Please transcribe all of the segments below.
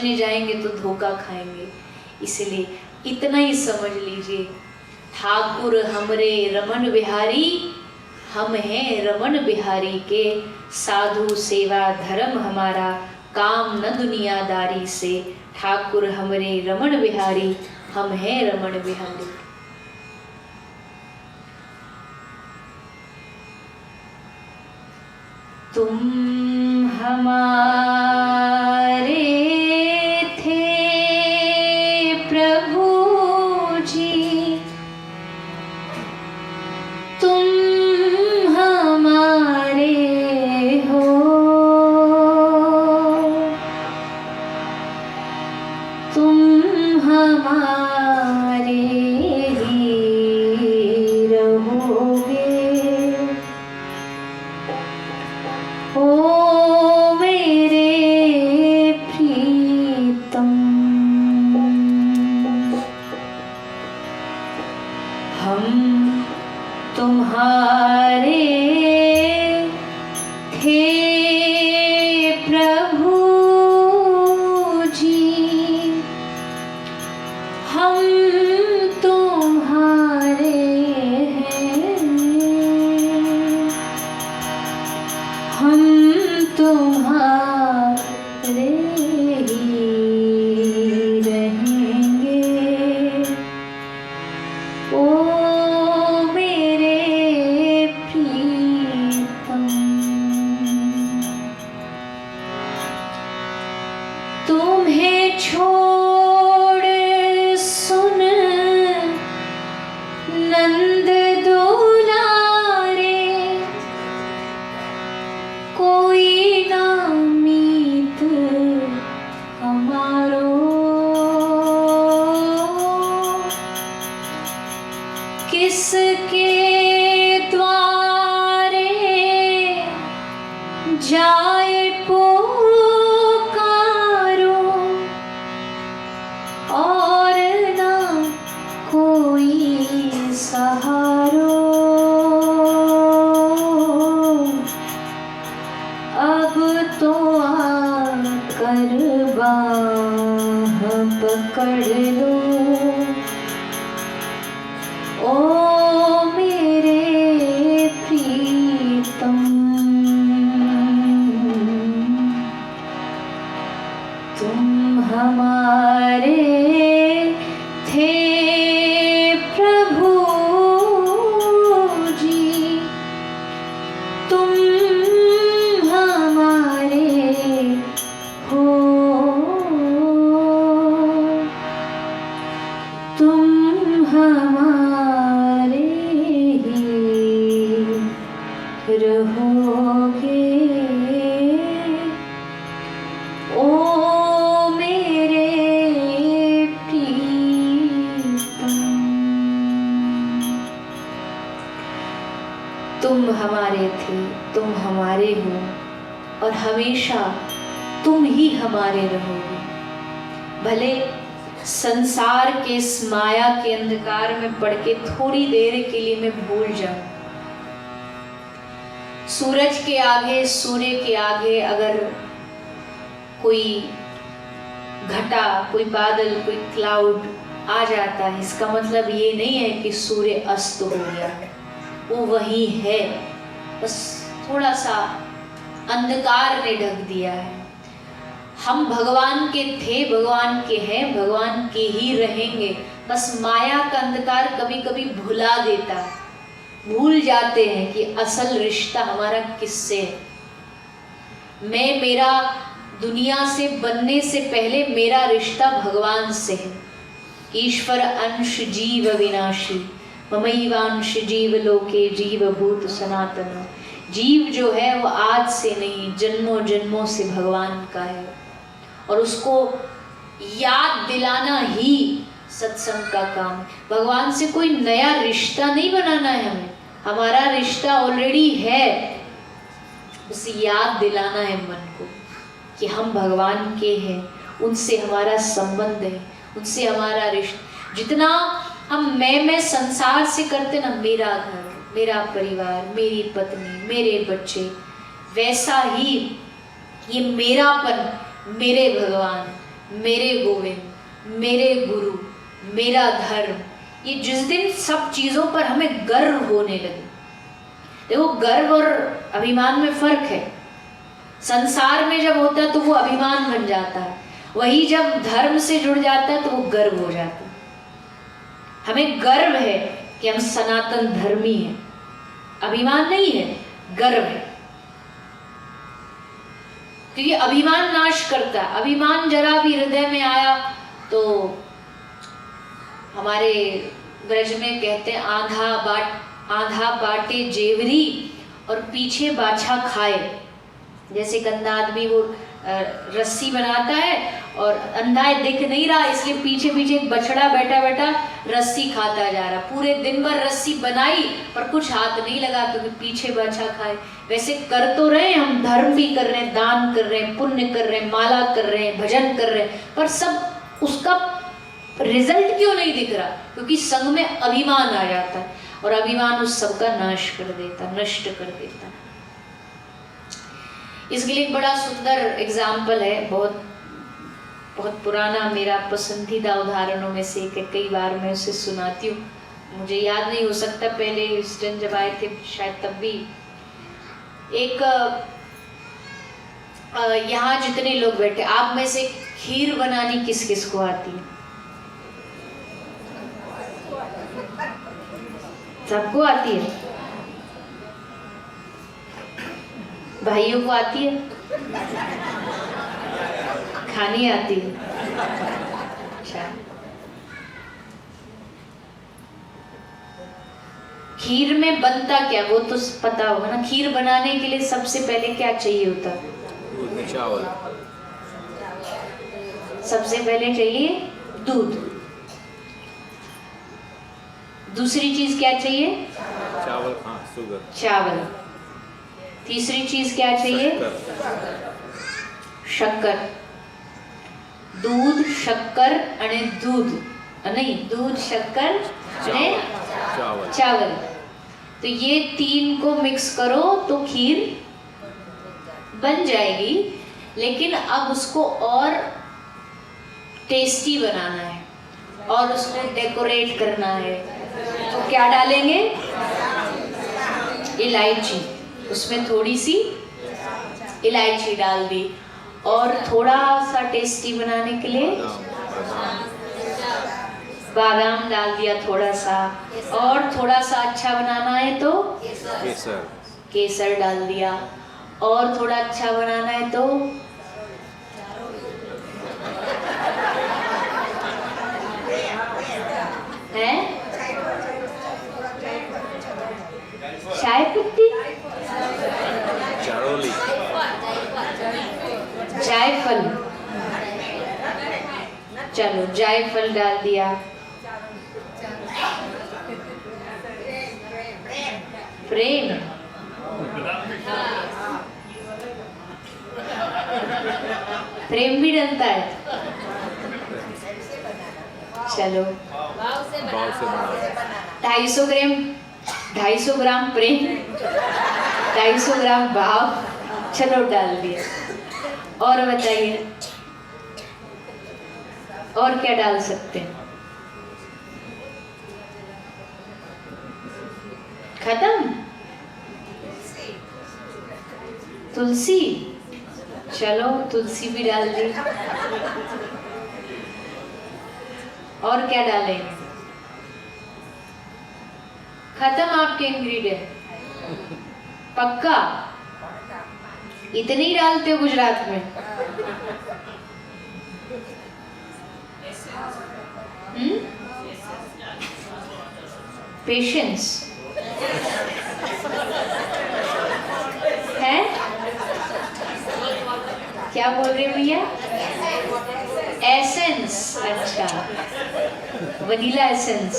समझने जाएंगे तो धोखा खाएंगे। इसलिए इतना ही समझ लीजिए, ठाकुर हमरे रमन बिहारी, हम हैं रमन बिहारी के, साधु सेवा धर्म हमारा, काम न दुनियादारी से। ठाकुर हमरे रमन बिहारी, हम हैं रमन बिहारी। तुम हमारे थे प्रभु जी, तुम हमारे हो, तुम हमारे ही रहोगे। ओ मेरे प्रीतम, हम तुम्हारे थे प्रभु जी, हम तुम्हारे हैं, हम तुम्हारे ही रहेंगे। ओ मेरे प्रीतम, तुम्हें छोड़ सुन नंद दुलारे, कोई ना मीत हमारो, किसके द्वारे जाए पुकारो, और ना कोई सहारो। अब तो आकर बाह पकड़ लो, ओ मेरे प्रीतम, तुम हमारे थे प्रभु जी, तुम हमारे हो, तुम हमारे ही रहोगे। ओ मेरे प्रीतम, तुम हमारे थे, तुम हमारे हो, और हमेशा तुम ही हमारे रहोगे। भले संसार के इस माया के अंधकार में पड़ के थोड़ी देर के लिए मैं भूल जाऊं, सूरज के आगे, सूर्य के आगे अगर कोई घटा, कोई बादल, कोई क्लाउड आ जाता है, इसका मतलब ये नहीं है कि सूर्य अस्त हो गया, वो वही है, बस थोड़ा सा अंधकार ने ढक दिया है। हम भगवान के थे, भगवान के हैं, भगवान के ही रहेंगे। बस माया का अंधकार कभी कभी भुला देता है, भूल जाते हैं कि असल रिश्ता हमारा किससे है। मैं, मेरा दुनिया से बनने से पहले मेरा रिश्ता भगवान से है। ईश्वर अंश जीव विनाशी, ममैवांश जीव लोके जीव भूत सनातन। जीव जो है वो आज से नहीं, जन्मों जन्मों से भगवान का है, और उसको याद दिलाना ही सत्संग का काम है। भगवान से कोई नया रिश्ता नहीं बनाना है हमें, हमारा रिश्ता ऑलरेडी है, बस याद दिलाना है मन को कि हम भगवान के हैं, उनसे हमारा संबंध है, उनसे हमारा रिश्ता। जितना हम मैं संसार से करते ना, मेरा घर, मेरा परिवार, मेरी पत्नी, मेरे बच्चे, वैसा ही ये मेरापन, मेरे भगवान, मेरे गोविंद, मेरे गुरु, मेरा धर्म, ये जिस दिन सब चीजों पर हमें गर्व होने लगे। देखो, गर्व और अभिमान में फर्क है। संसार में जब होता है तो वो अभिमान बन जाता है, वही जब धर्म से जुड़ जाता है तो वो गर्व हो जाता है। हमें गर्व है कि हम सनातन धर्मी हैं, अभिमान नहीं है, गर्व है। क्योंकि अभिमान नाश करता है। अभिमान जरा भी हृदय में आया तो हमारे ब्रज में कहते हैं आंधा बाटे जेवरी और पीछे बाछा खाए। जैसे गंदा आदमी वो रस्सी बनाता है और अंधा है, दिख नहीं रहा, इसलिए पीछे पीछे एक बछड़ा बैठा बैठा रस्सी खाता जा रहा। पूरे दिन भर रस्सी बनाई पर कुछ हाथ नहीं लगा क्योंकि पीछे बाछा खाए। वैसे कर तो रहे हैं, हम धर्म भी कर रहे हैं, दान कर रहे हैं, पुण्य कर रहे हैं, माला कर रहे हैं, भजन कर रहे हैं, पर सब उसका रिजल्ट क्यों नहीं दिख रहा? क्योंकि संग में अभिमान आ जाता है और अभिमान उस सब का नाश कर देता, नष्ट कर देता। इसके लिए एक बड़ा सुंदर एग्जाम्पल है, बहुत बहुत पुराना, मेरा पसंदीदा उदाहरणों में से एक है। कई बार मैं उसे सुनाती हूँ, मुझे याद नहीं हो सकता पहले ह्यूस्टन जब आए थे शायद तब भी। एक यहाँ जितने लोग बैठे, आप में से खीर बनानी किस किस को आती है? सबको आती है? भाइयों को आती है? खानी आती है? अच्छा, खीर में बनता क्या वो तो पता होगा ना। खीर बनाने के लिए सबसे पहले क्या चाहिए होता है? चावल। सबसे पहले चाहिए दूध। दूसरी चीज क्या चाहिए? चावल, हाँ, शुगर। चावल। तीसरी चीज क्या चाहिए? शक्कर। दूध, शक्कर आणि दूध, नहीं, दूध, शक्कर आणि चावल। तो ये तीन को मिक्स करो तो खीर बन जाएगी। लेकिन अब उसको और टेस्टी बनाना है और उसको डेकोरेट करना है, तो क्या डालेंगे? इलायची। उसमें थोड़ी सी इलायची डाल दी और थोड़ा सा टेस्टी बनाने के लिए बादाम डाल दिया थोड़ा सा, और थोड़ा सा अच्छा बनाना है तो केसर डाल दिया, और थोड़ा अच्छा बनाना है तो है चाय पत्ती, जायफल। चलो जायफल डाल दिया, प्रेम, प्रेम भी डलता है। चलो 250 ग्राम प्रेम, 250 ग्राम भाव, चलो डाल दिया। और बताइए और क्या डाल सकते हैं? खत्म? तुलसी। चलो तुलसी भी डाल दी। और क्या डालें? खत्म आपके इंग्रेडिएंट? पक्का? इतने ही डालते हो गुजरात में? पेशेंस है? क्या बोल रहे हो भैया? एसेंस। अच्छा, वनीला एसेंस।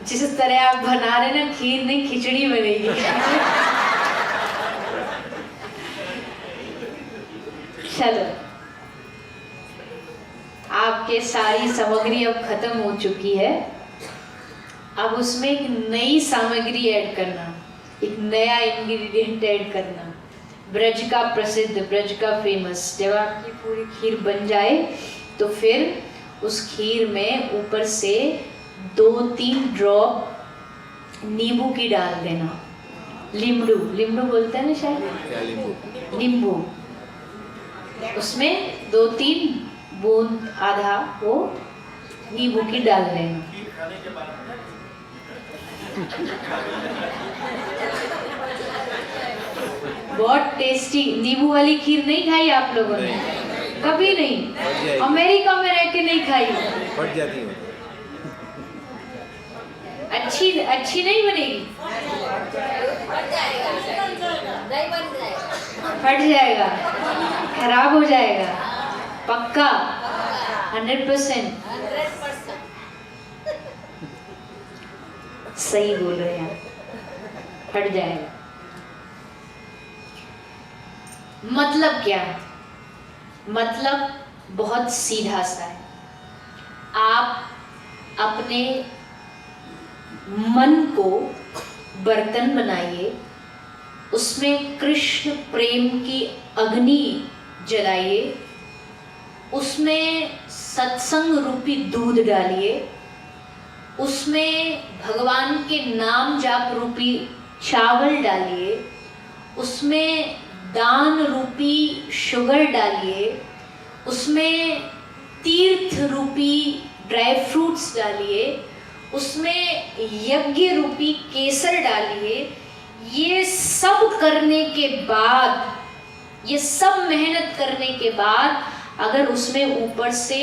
जिस तरह आप बना रहे ना, खीर नहीं खिचड़ी बनेगी। चलो, आपके सारी सामग्री अब खत्म हो चुकी है। अब उसमें एक नई सामग्री ऐड करना, एक नया इंग्रेडिएंट ऐड करना। ब्रज का प्रसिद्ध, ब्रज का फेमस। जब आपकी पूरी खीर बन जाए तो फिर उस खीर में ऊपर से 2-3 ड्रॉप नींबू की डाल देना। लीमड़ू, लीमड़ू बोलते हैं ना शायद, क्या नींबू? नींबू, उसमें 2-3 बूंद आधा वो नींबू की डाल देना। बहुत टेस्टी। नींबू वाली खीर नहीं खाई आप लोगों ने? कभी नहीं? अमेरिका में रह के नहीं खाई? फट जाती है। अच्छी नहीं बनेगी? फट जाएगा, खराब हो जाएगा, पक्का 100%। सही बोल रहे हैं, फट जाएगा। मतलब क्या है? मतलब बहुत सीधा सा है। आप अपने मन को बर्तन बनाइए, उसमें कृष्ण प्रेम की अग्नि जलाइए, उसमें सत्संग रूपी दूध डालिए, उसमें भगवान के नाम जाप रूपी चावल डालिए, उसमें दान रूपी शुगर डालिए, उसमें तीर्थ रूपी ड्राई फ्रूट्स डालिए, उसमें यज्ञ रूपी केसर डालिए। ये सब करने के बाद, ये सब मेहनत करने के बाद अगर उसमें ऊपर से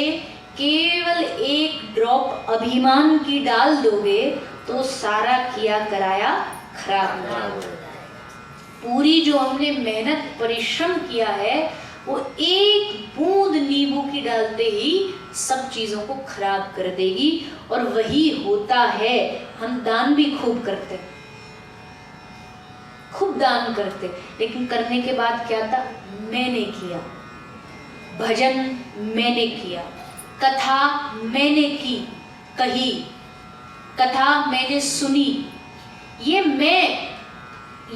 केवल 1 ड्रॉप अभिमान की डाल दोगे तो सारा किया कराया खराब हो जाएगा। पूरी जो हमने मेहनत परिश्रम किया है वो 1 बूंद नींबू की डालते ही सब चीजों को खराब कर देगी। और वही होता है। हम दान भी खूब करते, खूब दान करते, लेकिन करने के बाद क्या था? मैंने किया, भजन मैंने किया, कथा मैंने की, कही कथा मैंने सुनी,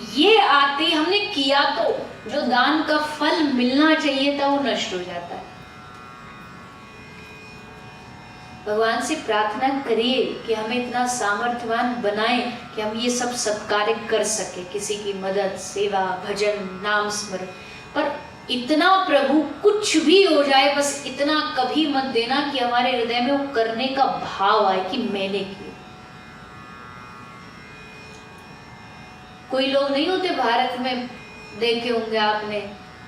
ये आते हमने किया तो जो दान का फल मिलना चाहिए था वो नष्ट हो जाता है। भगवान से प्रार्थना करिए कि हमें इतना सामर्थ्यवान बनाए कि हम ये सब सत्कार्य कर सके, किसी की मदद, सेवा, भजन, नाम स्मरण। पर इतना प्रभु कुछ भी हो जाए, बस इतना कभी मत देना कि हमारे हृदय में वो करने का भाव आए कि मैंने किया। कोई लोग नहीं होते भारत में, देखे होंगे आपने,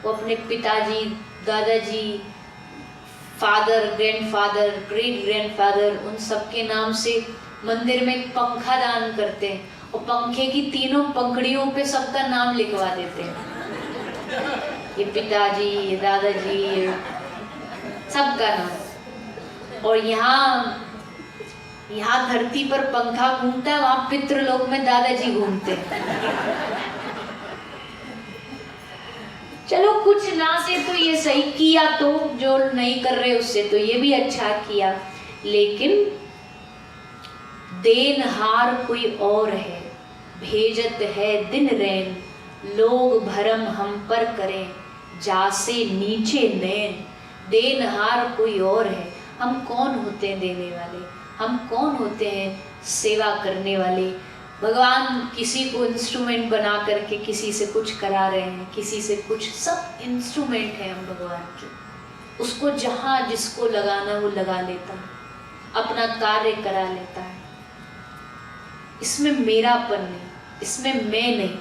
वो अपने पिताजी, दादाजी, फादर, ग्रैंडफादर, ग्रेट ग्रैंडफादर, उन सबके नाम से मंदिर में एक पंखा दान करते हैं और पंखे की 3 पंखड़ियों पे सबका नाम लिखवा देते हैं। ये पिताजी, ये दादाजी, ये सबका नाम। और यहाँ धरती पर पंखा घूमता है, वहां पितृलोक में दादाजी घूमते हैं। चलो कुछ ना से तो ये सही किया, तो जो नहीं कर रहे उससे तो ये भी अच्छा किया। लेकिन देनहार कोई और है, भेजत है दिन रैन, लोग भरम हम पर करें, जासे नीचे नैन। देनहार कोई और है। हम कौन होते हैं देने वाले? हम कौन होते हैं सेवा करने वाले? भगवान किसी को इंस्ट्रूमेंट बना करके किसी से कुछ करा रहे हैं, किसी से कुछ, सब इंस्ट्रूमेंट हैं हम भगवान के। उसको जहाँ जिसको लगाना वो लगा लेता है, अपना कार्य करा लेता है। इसमें मेरापन नहीं, इसमें मैं नहीं।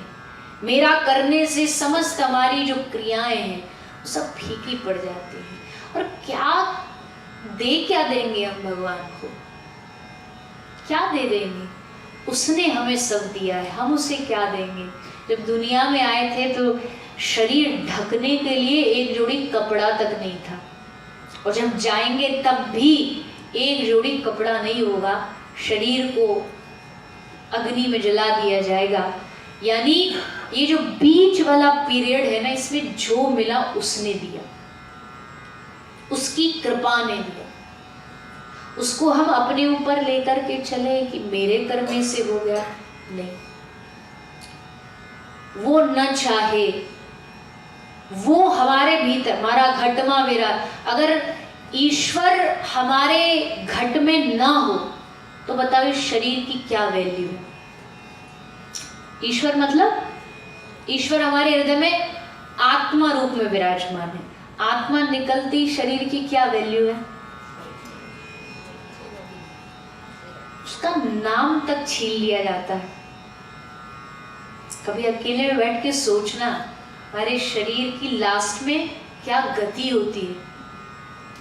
मेरा करने से समस्त हमारी जो क्रियाएं हैं वो सब फीकी पड़ जाती हैं। और क्या देंगे हम भगवान को? क्या दे देंगे? उसने हमें सब दिया है, हम उसे क्या देंगे? जब दुनिया में आए थे तो शरीर ढकने के लिए एक जोड़ी कपड़ा तक नहीं था, और जब जाएंगे तब भी एक जोड़ी कपड़ा नहीं होगा। शरीर को अग्नि में जला दिया जाएगा। यानी ये जो बीच वाला पीरियड है ना, इसमें जो मिला उसने दिया, उसकी कृपा ने दिया। उसको हम अपने ऊपर लेकर के चले कि मेरे कर्म से हो गया, नहीं। वो न चाहे वो हमारे भीतर, हमारा घटमा विराट, अगर ईश्वर हमारे घट में ना हो तो बताओ इस शरीर की क्या वैल्यू है? ईश्वर मतलब ईश्वर हमारे हृदय में आत्मा रूप में विराजमान है। आत्मा निकलती शरीर की क्या वैल्यू है? उसका नाम तक छीन लिया जाता है। कभी अकेले में बैठ के सोचना, हमारे शरीर की लास्ट में क्या गति होती है,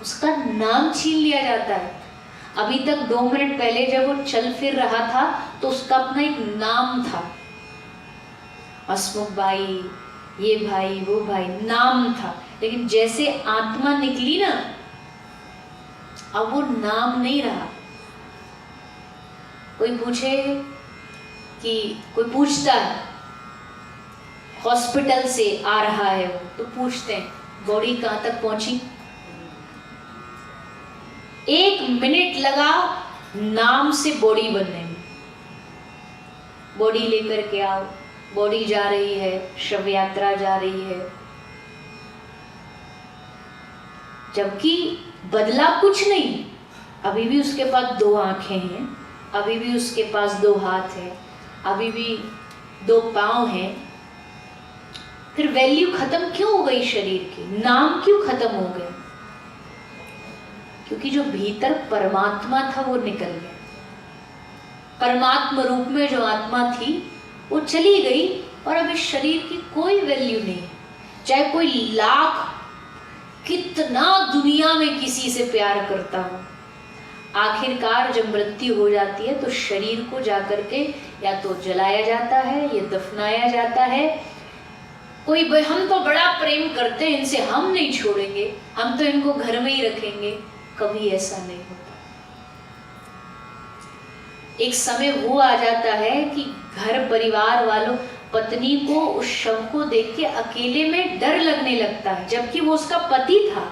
उसका नाम छीन लिया जाता है। अभी तक 2 मिनट पहले जब वो चल फिर रहा था तो उसका अपना एक नाम था, हसमुख भाई, ये भाई, वो भाई, नाम था। लेकिन जैसे आत्मा निकली ना, अब वो नाम नहीं रहा। कोई पूछे कि कोई पूछता है हॉस्पिटल से आ रहा है वो, तो पूछते हैं बॉडी कहाँ तक पहुंची? 1 मिनट लगा नाम से बॉडी बनने में। बॉडी लेकर के आओ, बॉडी जा रही है, शव यात्रा जा रही है, जबकि बदला कुछ नहीं। अभी भी उसके पास 2 आंखें हैं, अभी भी उसके पास 2 हाथ हैं, अभी भी 2 पांव हैं। फिर वैल्यू खत्म क्यों हो गई शरीर की? नाम क्यों खत्म हो गया? क्योंकि जो भीतर परमात्मा था वो निकल गया। परमात्मा रूप में जो आत्मा थी वो चली गई और अब इस शरीर की कोई वैल्यू नहीं है। चाहे कोई लाख कितना दुनिया में किसी से प्यार करता हो, आखिरकार जब मृत्यु हो जाती है तो शरीर को जाकर के या तो जलाया जाता है या दफनाया जाता है। कोई हम तो बड़ा प्रेम करते हैं इनसे, हम नहीं छोड़ेंगे, हम तो इनको घर में ही रखेंगे। कभी ऐसा नहीं होता। एक समय वो आ जाता है कि घर परिवार वालों, पत्नी को उस शव को देख के अकेले में डर लगने लगता है, जबकि वो उसका पति था।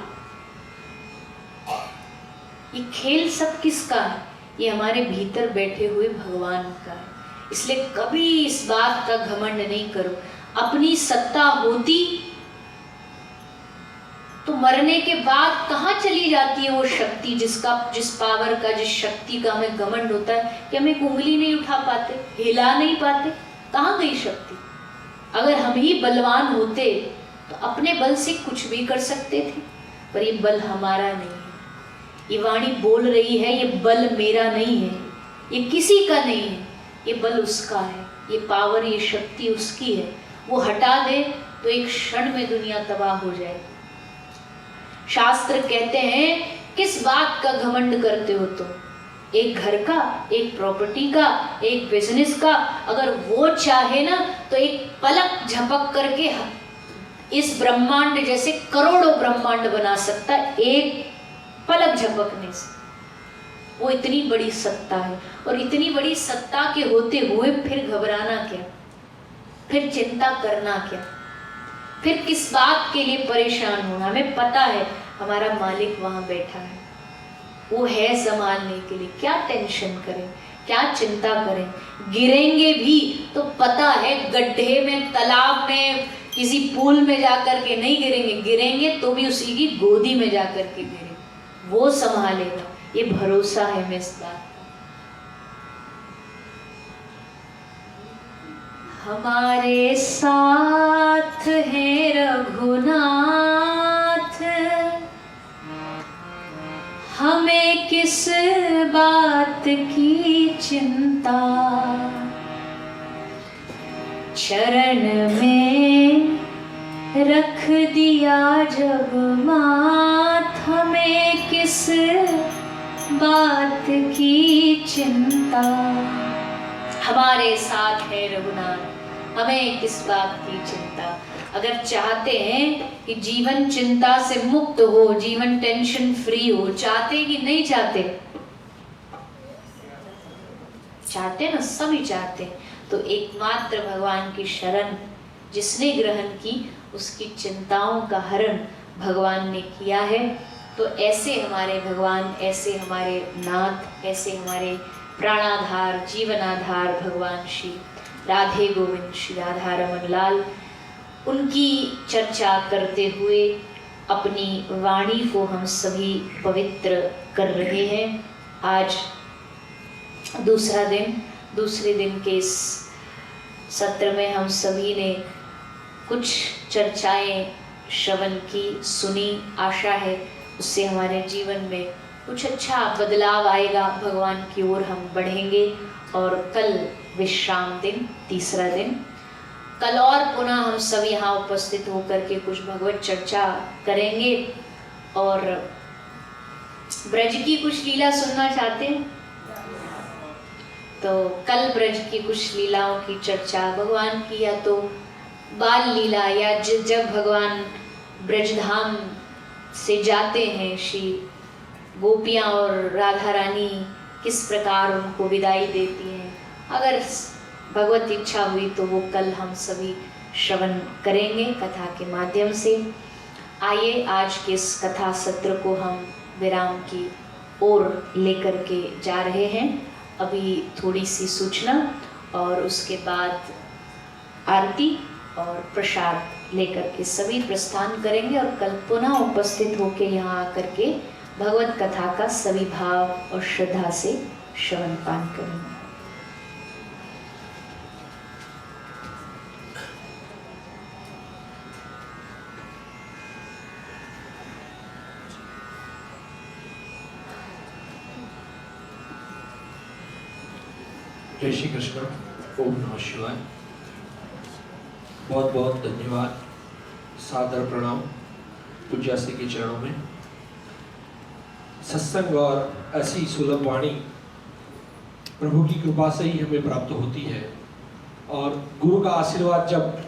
ये खेल सब किसका है? ये हमारे भीतर बैठे हुए भगवान का है। इसलिए कभी इस बात का घमंड नहीं करो। अपनी सत्ता होती तो मरने के बाद कहाँ चली जाती है वो शक्ति, जिस पावर का, जिस शक्ति का हमें घमंड होता है कि हम एक उंगली नहीं उठा पाते, हिला नहीं पाते। कहाँ गई शक्ति? अगर हम ही बलवान होते तो अपने बल से कुछ भी कर सकते थे, पर ये बल हमारा नहीं है। ये वाणी बोल रही है, ये बल मेरा नहीं है, ये किसी का नहीं है, ये बल उसका है, ये पावर, ये शक्ति उसकी है। वो हटा दे तो एक क्षण में दुनिया तबाह हो जाए। शास्त्र कहते हैं किस बात का घमंड करते हो तुम? एक घर का, एक प्रॉपर्टी का, एक बिजनेस का। अगर वो चाहे ना तो एक पलक झपक करके इस ब्रह्मांड जैसे करोड़ों ब्रह्मांड बना सकता है, एक पलक झपकने से। वो इतनी बड़ी सत्ता है, और इतनी बड़ी सत्ता के होते हुए फिर घबराना क्या, फिर चिंता करना क्या, फिर किस बात के लिए परेशान होना? हमें पता है हमारा मालिक वहां बैठा है, वो है संभालने के लिए। क्या टेंशन करें, क्या चिंता करें? गिरेंगे भी तो पता है गड्ढे में, तालाब में, किसी पूल में जाकर के नहीं गिरेंगे, गिरेंगे तो भी उसी की गोदी में जाकर के गिरेंगे। वो संभालेगा, ये भरोसा है हमें इस बात का। हमारे साथ है रघुनाथ, हमें किस बात की चिंता। चरण में रख दिया जब माथ, हमें किस बात की चिंता। हमारे साथ है रघुनाथ, हमें किस बात की चिंता। अगर चाहते हैं कि जीवन चिंता से मुक्त हो, जीवन टेंशन फ्री हो, चाहते कि नहीं चाहते? चाहते ना, सभी चाहते। तो एकमात्र भगवान की शरण जिसने ग्रहण की, उसकी चिंताओं का हरण भगवान ने किया है। तो ऐसे हमारे भगवान, ऐसे हमारे नाथ, ऐसे हमारे प्राणाधार, जीवनाधार भगवान श्री राधे गोविंद, श्री राधा रमन लाल उनकी चर्चा करते हुए अपनी वाणी को हम सभी पवित्र कर रहे हैं। आज दूसरे दिन के इस सत्र में हम सभी ने कुछ चर्चाएं श्रवण की, सुनी। आशा है उससे हमारे जीवन में कुछ अच्छा बदलाव आएगा, भगवान की ओर हम बढ़ेंगे। और कल विश्राम दिन, तीसरा दिन, कल और पुनः हम सब यहाँ उपस्थित होकर के कुछ भगवत चर्चा करेंगे। और ब्रज की कुछ लीला सुनना चाहते हैं तो कल ब्रज की कुछ लीलाओं की चर्चा, भगवान की या तो बाल लीला, या जब भगवान ब्रजधाम से जाते हैं, श्री गोपियाँ और राधा रानी किस प्रकार उनको विदाई देती हैं, अगर भगवत इच्छा हुई तो वो कल हम सभी श्रवण करेंगे कथा के माध्यम से। आइए आज के इस कथा सत्र को हम विराम की ओर लेकर के जा रहे हैं। अभी थोड़ी सी सूचना और उसके बाद आरती और प्रसाद लेकर के सभी प्रस्थान करेंगे और कल पुनः उपस्थित होकर यहाँ आकर के भगवत कथा का सभी भाव और श्रद्धा से श्रवण पान करेंगे। जय श्री कृष्ण। ओम नमः शिवाय। बहुत बहुत धन्यवाद, सादर प्रणाम पूज्य श्री के चरणों में। सत्संग और ऐसी सुलभ वाणी प्रभु की कृपा से ही हमें प्राप्त होती है, और गुरु का आशीर्वाद जब